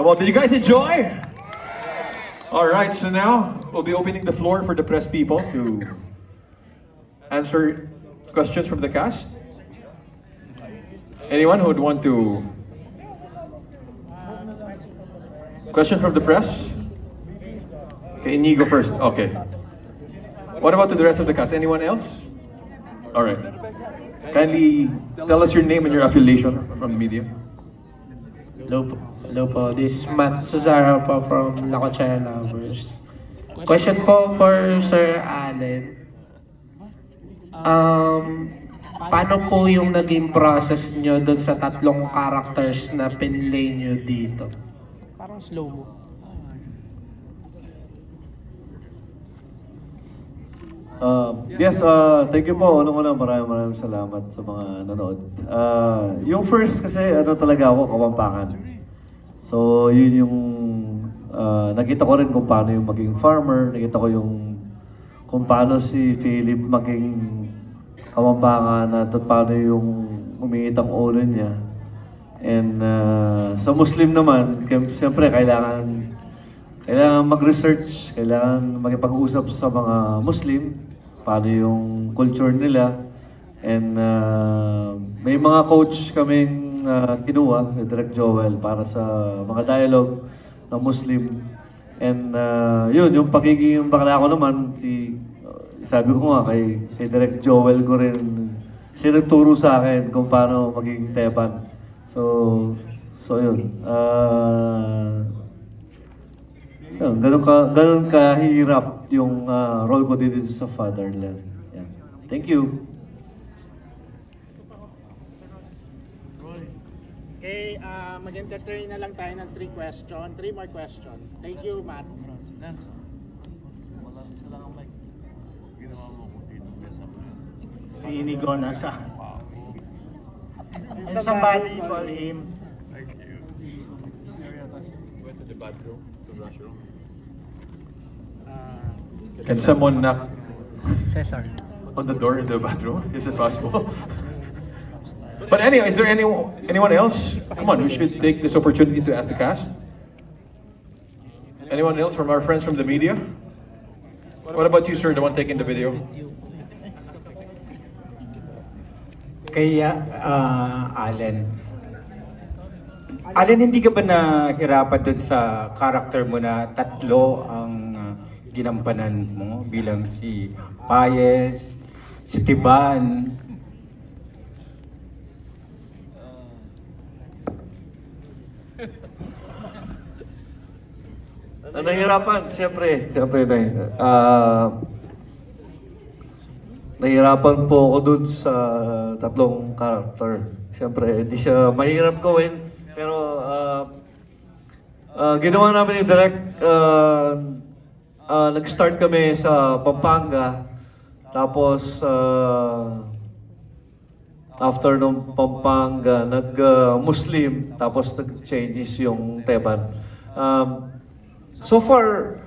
Come on, did you guys enjoy? Alright, so now we'll be opening the floor for the press people to answer questions from the cast. Anyone who would want to... Question from the press? Okay, Inigo first. Okay. What about the rest of the cast? Anyone else? Alright. Kindly tell us your name and your affiliation from the media. Hello po. This is Matt Susara po from Lacochera Lovers. Question po for Sir Allen. Paano po yung naging process nyo dun sa tatlong characters na pinlay nyo dito? Parang slow mo. Yes, thank you po. Unang-una, maraming salamat sa mga nanood. Yung first kasi, talaga ako, Kapampangan. So, yun yung, nakita ko rin kung paano yung maging farmer, nakita ko yung, kung paano si Philip maging Kapampangan at paano yung umiit ang ulo niya. And sa Muslim naman, siyempre, kailangan mag-research, kailangan makipag-usap sa mga Muslim, paano yung culture nila. And may mga coach kaming kinuha, ni Direk Joel, para sa mga dialogue ng Muslim. And yun, yung pagiging bakla ko naman, sabi ko nga kay Direk Joel ko rin, siya nagturo sa akin kung paano maging tepan. So yun. Ganun kahirap yung role ko dito sa Fatherland. Yeah. Thank you. Okay, mag-entertain na lang tayo ng 3 more question. Thank you, Matt. Si Inigo nasa. And somebody call him. Thank you. Went to the bathroom, to the restroom. Can someone knock Cesar. on the door in the bathroom? Is it possible? But anyway, is there anyone else? Come on, we should take this opportunity to ask the cast. Anyone else from our friends from the media? What about you, sir, the one taking the video? Kaya, Allen. Allen, hindi ka ba nahirapan dun sa character mo na tatlo ang ginampanan mo bilang si Paez, si Tiban? Nahihirapan, siyempre nahihirapan po ako dun sa tatlong character. Siyempre, hindi siya mahirap gawin, pero ginawa namin yung direct, nag-start kami sa Pampanga, tapos after nung Pampanga, nag-Muslim, tapos nag-changes yung Teban. So far,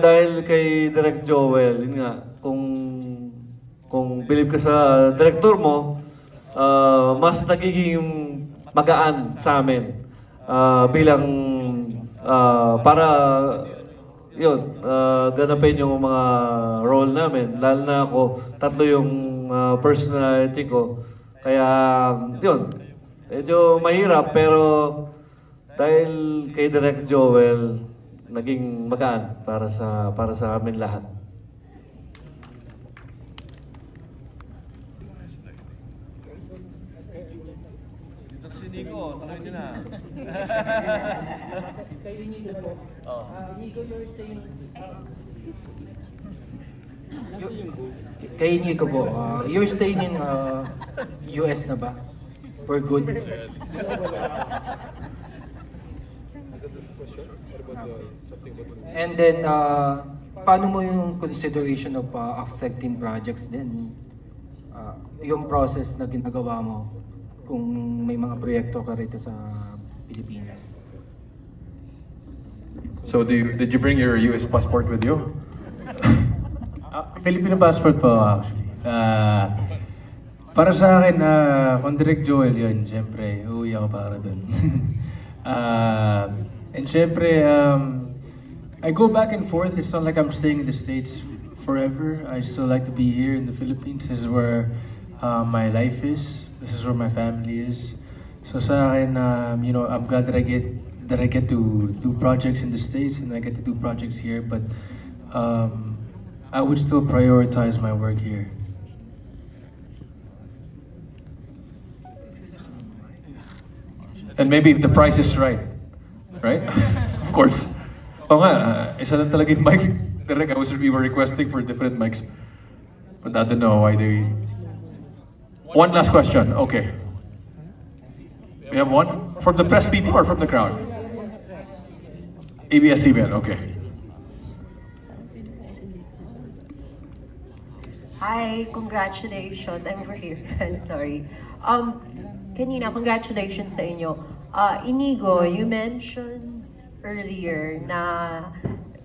dahil kay Direk Joel, yun nga, kung believe ka sa director mo, mas nagiging magaan sa amin bilang para yun, ganapin yung mga role namin. Lalo na ako, tatlo yung personality ko. Kaya yun, medyo mahirap pero dahil kay Direk Joel, naging magaan para sa amin lahat. Nico, tapos na. Kayo Inigo po. Inigo, you're staying... Kayo Inigo po, you're staying in US na ba? For good? And then, paano mo yung consideration of offsetting projects din? Yung process na ginagawa mo kung may mga proyekto ka rito sa Pilipinas. So did you bring your US passport with you? Filipino passport po actually. Para sa akin, kung Direk Joel yun, siyempre, uuwi ako para dun. And syempre, I go back and forth. It's not like I'm staying in the States forever. I still like to be here in the Philippines. This is where my life is. This is where my family is. So sa akin, you know, I'm glad that I get to do projects in the States and I get to do projects here. But I would still prioritize my work here. And maybe if the price is right, right? Of course. Oo nga, isa lang talaga yung mic. Direk, we were requesting for different mics. But I don't know why they... One last question, okay. We have one? From the press people or from the crowd? ABS-CBN, okay. Hi, congratulations. I'm over here. Sorry. Kanina, congratulations sa inyo. Inigo, you mentioned earlier na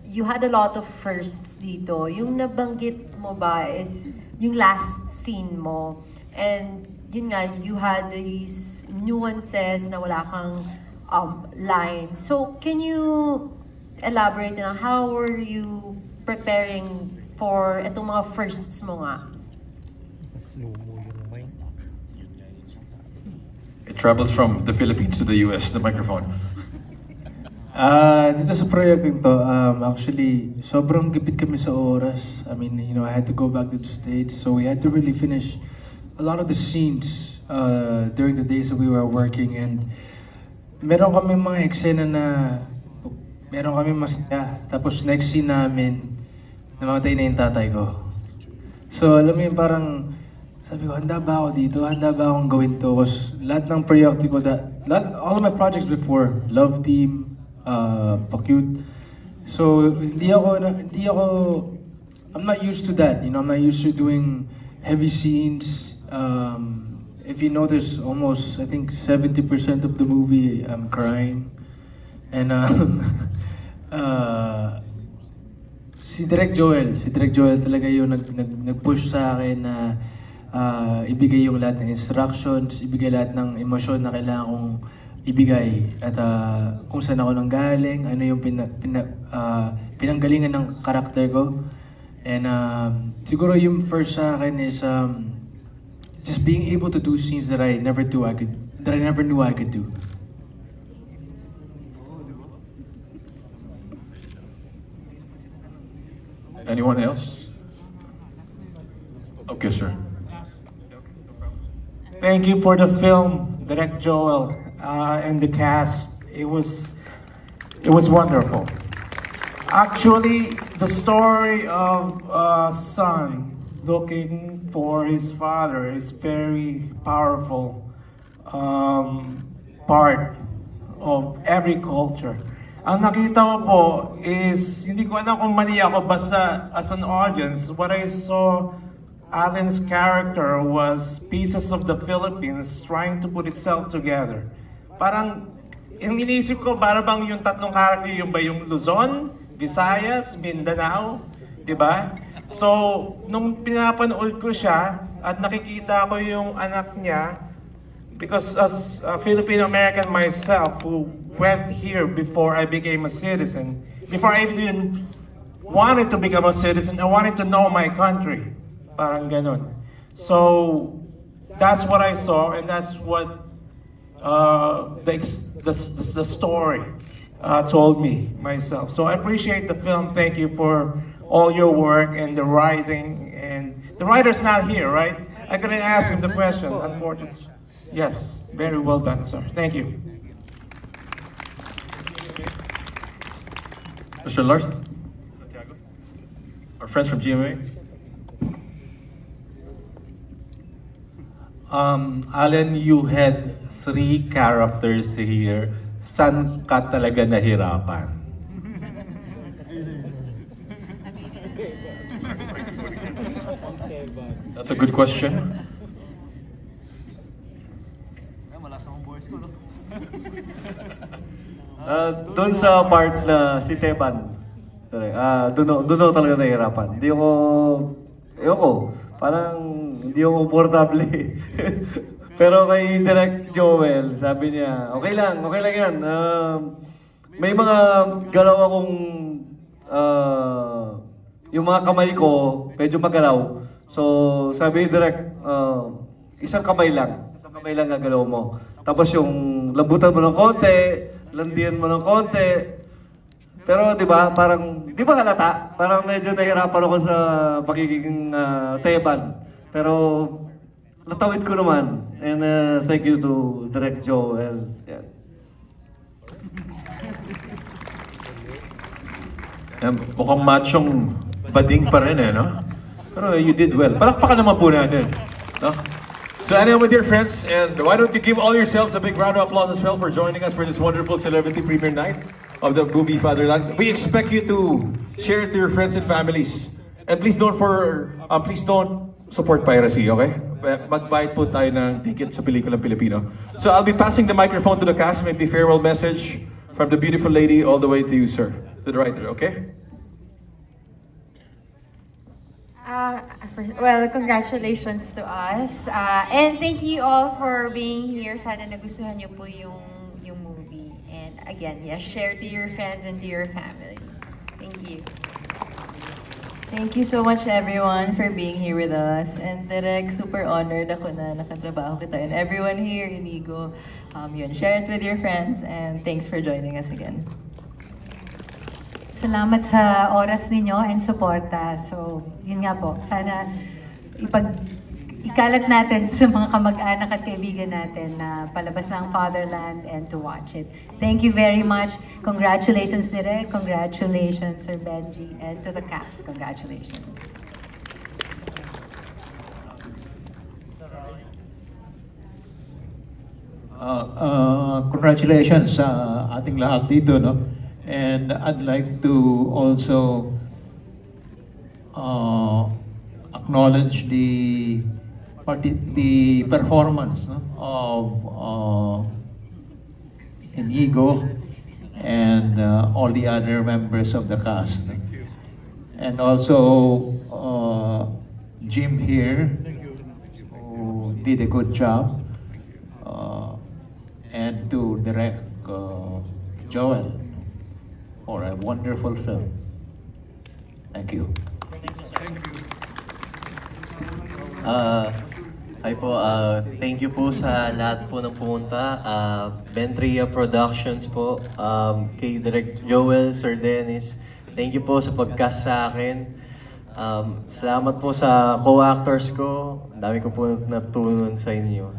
you had a lot of firsts dito. Yung nabanggit mo ba is yung last scene mo. And yun nga, you had these nuances na wala kang lines. So, can you elaborate na how were you preparing for itong mga firsts mo nga? It travels from the Philippines to the US, the microphone. Dito sa proyektong to, actually, sobrang gipit kami sa oras. I mean, you know, I had to go back to the States, so we had to really finish a lot of the scenes during the days that we were working. And meron kami mga eksena na meron kami masaya. Tapos next scene namin, namatay na yung tatay ko. So, alam mo yung parang, sabi ko, handa ba ako dito? Handa ba akong gawin to? Kasi lahat ng proyekto ko, all of my projects before, Love Team, Pa-Cute. So, I'm not used to that. You know, I'm not used to doing heavy scenes. If you notice, almost, I think 70% of the movie, I'm crying. And, si Direk Joel talaga yung nag-push sa akin na ibigay yung lahat ng instructions, ibigay lahat ng emosyon na kailangan kong ibigay at kung saan ako nanggaling, ano yung pinanggalingan ng karakter ko. And siguro yung first sa akin is just being able to do scenes that I never knew I could do. Anyone else? Okay, sir. Thank you for the film, Direk Joel, and the cast. It was wonderful. Actually, the story of a son looking for his father is very powerful part of every culture. Ang nakita ko po is, hindi ko alam kung mali ako, basta as an audience, what I saw Alan's character was pieces of the Philippines trying to put itself together. Parang, yung iniisip ko, para bang yung tatlong character, yung ba yung Luzon, Visayas, Mindanao, di ba? So, nung pinapanood ko siya, at nakikita ko yung anak niya, because as a Filipino-American myself, who went here before I became a citizen, before I even wanted to become a citizen, I wanted to know my country. Parang ganun. So, that's what I saw, and that's what the story told me myself. So I appreciate the film. Thank you for all your work and the writing. And the writer's not here, right? I couldn't ask him the question, unfortunately. Yes, very well done, sir. Thank you. Mr. Larson? Our friends from GMA? Alan, you had 3 characters here. Saan ka talaga nahirapan? That's a good question. Doon sa part na si Teban, doon talaga nahihirapan. Parang hindi ako komportable. Pero kay Direk Joel, sabi niya, okay lang yan. may mga galaw akong, yung mga kamay ko, medyo magalaw. So, sabi ni Direk, isang kamay lang gagalaw mo. Tapos yung lambutan mo ng konti, landian mo ng konti. Pero di ba, parang, di ba halata? Parang medyo nahirapan ako sa pagiging teban. Pero natawid ko naman. And thank you to Direk Joel. Yeah. Mukhang machong bading pa rin no? Pero you did well. Palakpakan naman po natin. No? So anyway, my dear friends, and why don't you give all yourselves a big round of applause as well for joining us for this wonderful celebrity premiere night of the movie Fatherland. We expect you to share it to your friends and families. And please don't support piracy, okay? Mag-buy po tayo ng ticket sa pelikulang Pilipino. So I'll be passing the microphone to the cast, maybe farewell message from the beautiful lady all the way to you, sir. To the writer, okay? Well, congratulations to us. And thank you all for being here. Sana nagustuhan niyo po yung movie. And again, share to your friends and to your family. Thank you. Thank you so much everyone for being here with us. And Direk, super honored ako na nakatrabaho kita. And everyone here, Inigo, share it with your friends. And thanks for joining us again. Salamat sa oras ninyo and suporta. So, yun nga po, sana ikalat natin sa mga kamag-anak at kaibigan natin na palabas ng Fatherland and to watch it. Thank you very much. Congratulations, Direk. Congratulations, Sir Benji. And to the cast, congratulations. Congratulations sa ating lahat dito, no? And I'd like to also acknowledge the performance of Inigo and all the other members of the cast. And also Jim here, who did a good job, and to Direk Joel for a wonderful film. Thank you. Hi po, thank you po sa lahat po ng pumunta. Bentria Productions po, kay Direk Joel, Sir Dennis. Thank you po sa pag-cast sa akin. Salamat po sa co-actors ko. Ang dami ko po natulungan sa inyo.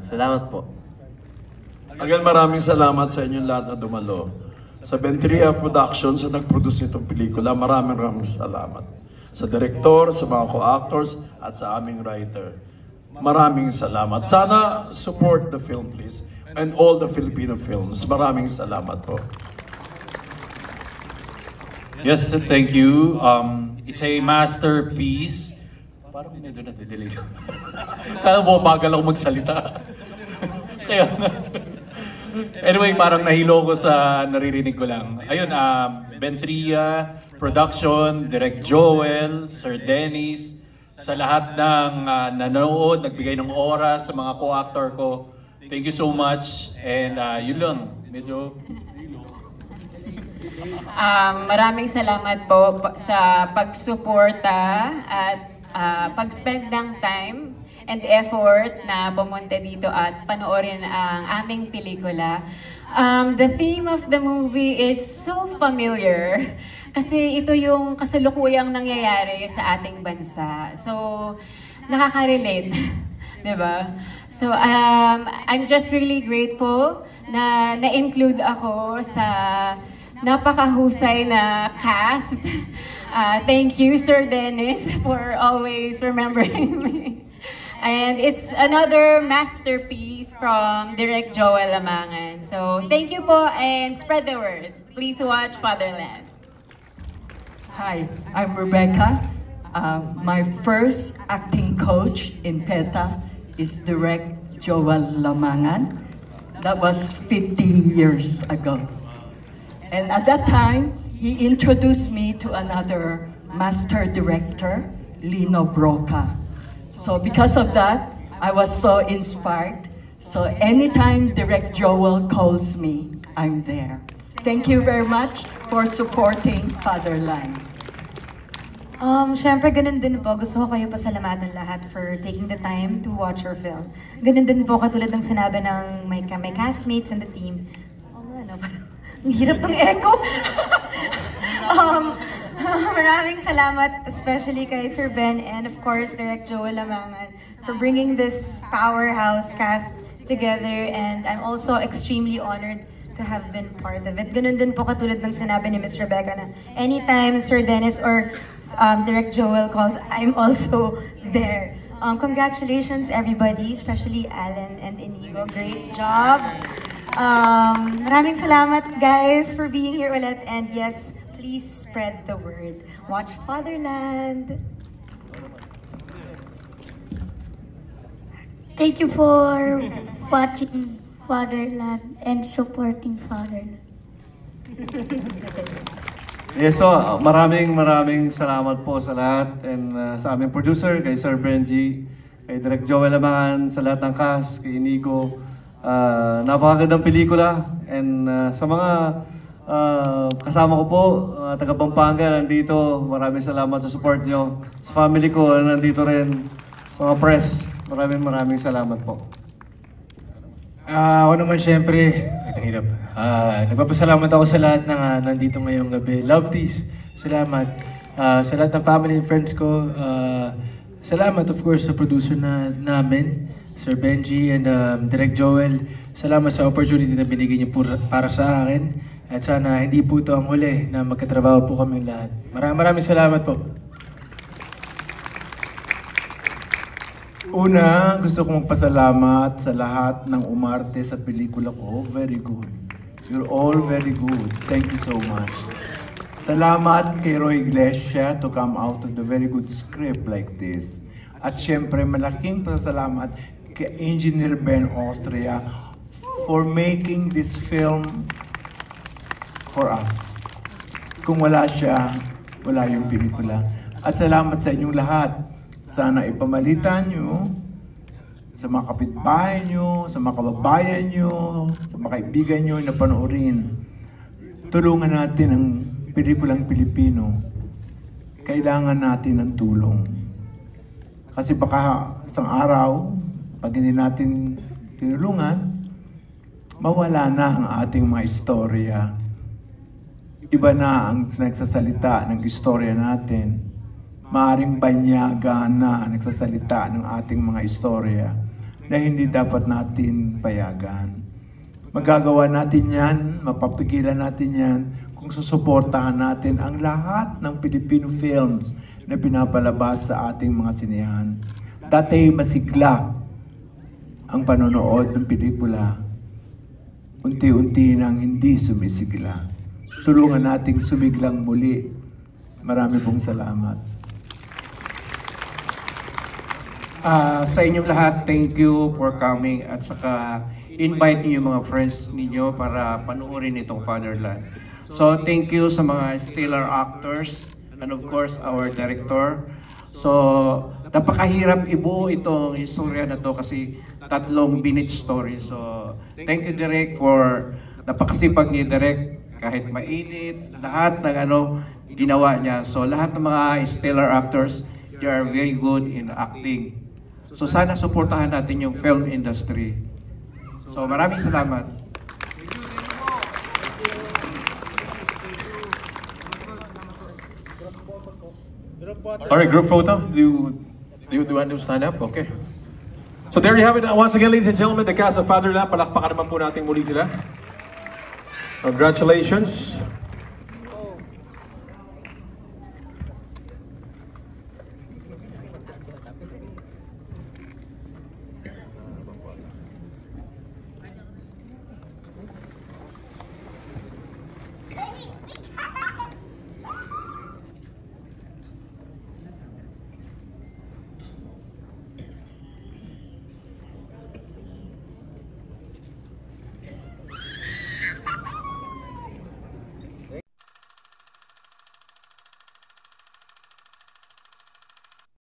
Salamat po. Again, maraming salamat sa inyong lahat na dumalo. Sa Bentria Productions na nag-produce itong pelikula, maraming salamat. Sa director, sa mga co-actors, at sa aming writer. Maraming salamat. Sana support the film, please. And all the Filipino films. Maraming salamat po. Yes, thank you. It's a masterpiece. Parang medyo na-delay. Kaya mo, bagal ako magsalita. Kaya anyway, parang nahilo ko sa naririnig ko lang. Ayun, Bentria Production, Direk Joel, Sir Dennis, sa lahat ng nanood, nagbigay ng oras, sa mga co-actor ko. Thank you so much. And yun lang, medyo... Maraming salamat po sa pagsuporta at pag-spend ng time and effort na pumunta dito at panoorin ang aming pelikula. The theme of the movie is so familiar kasi ito yung kasalukuyang nangyayari sa ating bansa. So, nakaka-relate, diba? So, I'm just really grateful na na-include ako sa napakahusay na cast. Thank you, Sir Dennis, for always remembering me. And it's another masterpiece from Direk Joel Lamangan. So thank you po and spread the word. Please watch Fatherland. Hi, I'm Rebecca. My first acting coach in PETA is Direk Joel Lamangan. That was 50 years ago. And at that time, he introduced me to another master director, Lino Broca. So because of that, I was so inspired. So anytime Direk Joel calls me, I'm there. Thank you very much for supporting Fatherland. Siyempre, ganun din po. Gusto ko kayo pasalamatan lahat for taking the time to watch our film. Ganun din po, katulad ng sinabi ng my castmates and the team. Ang hirap ng echo! Maraming salamat, especially kay Sir Ben and of course, Direct Joel Lamangan for bringing this powerhouse cast together, and I'm also extremely honored to have been part of it. Ganun din po katulad ng sinabi ni Miss Rebecca na anytime Sir Dennis or Direct Joel calls, I'm also there. Congratulations everybody, especially Alan and Inigo. Great job. Maraming salamat guys for being here ulit, and yes, please spread the word. Watch Fatherland. Thank you for watching Fatherland and supporting Fatherland. Yes, so maraming salamat po sa lahat, and sa aming producer, kay Sir Benji, kay Direct Joel Lamangan, sa lahat ng cast, kay Inigo. Napakagandang pelikula, and sa mga kasama ko po, taga Pampanga, nandito, maraming salamat sa support nyo. Sa family ko, nandito rin, sa mga press, maraming salamat po. Ako naman syempre, nagpapasalamat ako sa lahat ng nandito ngayong gabi. Love Tees, salamat. Sa lahat ng family and friends ko, salamat of course sa producer namin, Sir Benji and Direct Joel. Salamat sa opportunity na binigay niyo para sa akin. At sana hindi po ito ang huli na magkatrabaho po kami lahat. Maraming salamat po. Una, gusto kong magpasalamat sa lahat ng umarte sa pelikula ko. Very good. You're all very good. Thank you so much. Salamat kay Roy Iglesia to come out with a very good script like this. At syempre, malaking pasalamat kay Engineer Ben Austria for making this film for us. Kung wala siya, wala yung pelikula. At salamat sa inyong lahat. Sana ipamalitan nyo sa mga kapitbahay nyo, sa mga kababayan nyo, sa mga kaibigan nyo na panoorin. Tulungan natin ang pelikulang Pilipino. Kailangan natin ng tulong. Kasi baka isang araw, pag hindi natin tinulungan, mawala na ang ating mga istorya. Iba na ang nagsasalita ng istorya natin. Maaring banyaga na nagsasalita ng ating mga istorya na hindi dapat natin payagan. Magagawa natin yan, mapapigilan natin yan kung susuportahan natin ang lahat ng Filipino films na pinapalabas sa ating mga sinehan. Dati masigla ang panonood ng pelikula. Unti-unti nang hindi sumisigla. Tulungan nating sumiglang muli. Marami pong salamat. Sa inyong lahat, thank you for coming at saka invite niyo yung mga friends ninyo para panoorin itong Fatherland. So thank you sa mga stellar actors and of course our director. So napakahirap ibuo itong istorya na to kasi 3 minute story. So thank you Direk for napakasipag ni Direk kahit mainit, lahat ng ginawa niya. So lahat ng mga stellar actors, they are very good in acting. So sana suportahan natin yung film industry. So maraming salamat. All right, group photo. Do you want to stand up? Okay. So there you have it. Once again, ladies and gentlemen, the cast of Fatherland. Palakpakan naman po natin muli sila. Congratulations.